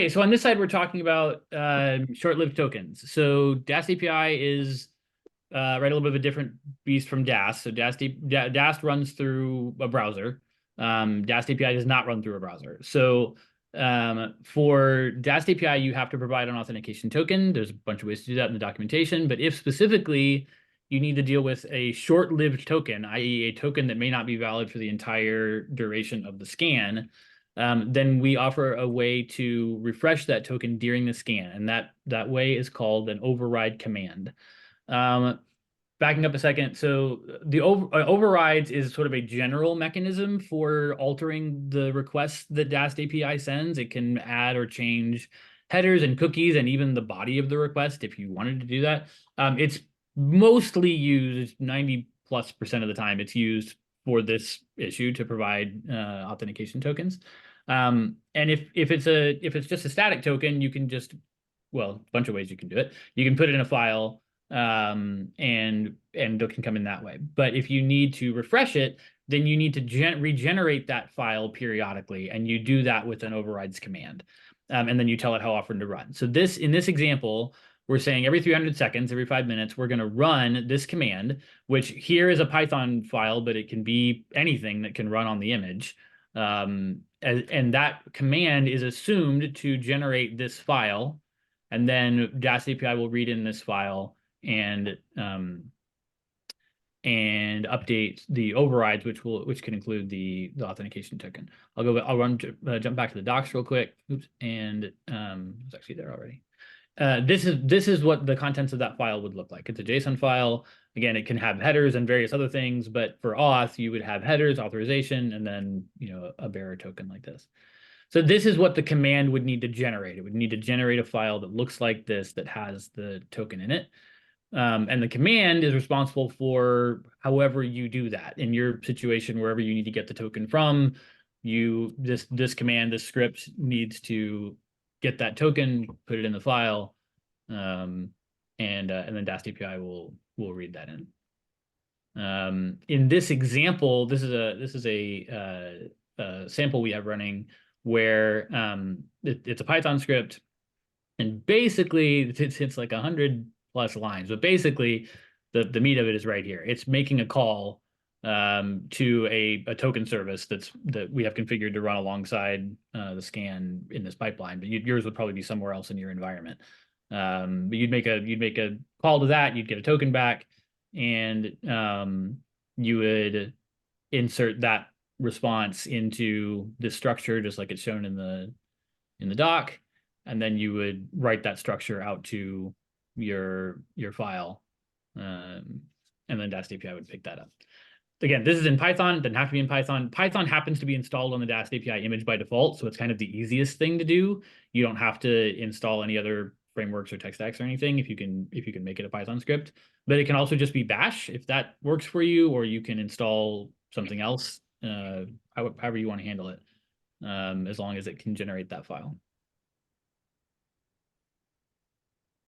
Okay, so on this side, we're talking about short-lived tokens. So DAST API is right, a little bit of a different beast from DAST. So DAST runs through a browser. DAST API does not run through a browser. So for DAST API, you have to provide an authentication token. There's a bunch of ways to do that in the documentation. But if specifically you need to deal with a short-lived token, i.e. a token that may not be valid for the entire duration of the scan, then we offer a way to refresh that token during the scan. And that way is called an override command. Backing up a second, so the overrides is sort of a general mechanism for altering the requests that DAST API sends. It can add or change headers and cookies and even the body of the request if you wanted to do that. It's mostly used 90+% of the time. It's used for this issue to provide authentication tokens. And if it's just a static token, you can just, well, a bunch of ways you can do it. You can put it in a file, and it can come in that way. But if you need to refresh it, then you need to regenerate that file periodically, and you do that with an overrides command. And then you tell it how often to run. So in this example, we're saying every 300 seconds, every 5 minutes, we're going to run this command, which here is a Python file, but it can be anything that can run on the image. And that command is assumed to generate this file, and then DAST API will read in this file and update the overrides, which can include the authentication token. Jump back to the docs real quick. Oops, and it's actually there already. This is what the contents of that file would look like. It's a JSON file. Again, it can have headers and various other things, but for auth, you would have headers, authorization, and then a bearer token like this. So this is what the command would need to generate. It would need to generate a file that looks like this, that has the token in it. And the command is responsible for however you do that. In your situation, wherever you need to get the token from, this command, this script needs to get that token, put it in the file, and then DAST API will read that in. In this example, this is a sample we have running where it's a Python script, and basically it's like 100+ lines, but basically the meat of it is right here. It's making a call to a token service that we have configured to run alongside the scan in this pipeline, but yours would probably be somewhere else in your environment. But you'd make a call to that, you'd get a token back, and you would insert that response into this structure, just like it's shown in the doc, and then you would write that structure out to your file, and then DAST API would pick that up. Again, this is in Python. It doesn't have to be in Python. Python happens to be installed on the DAST API image by default, so it's kind of the easiest thing to do. You don't have to install any other frameworks or tech stacks or anything if you can make it a Python script. But it can also just be Bash if that works for you, or you can install something else, however you want to handle it, as long as it can generate that file.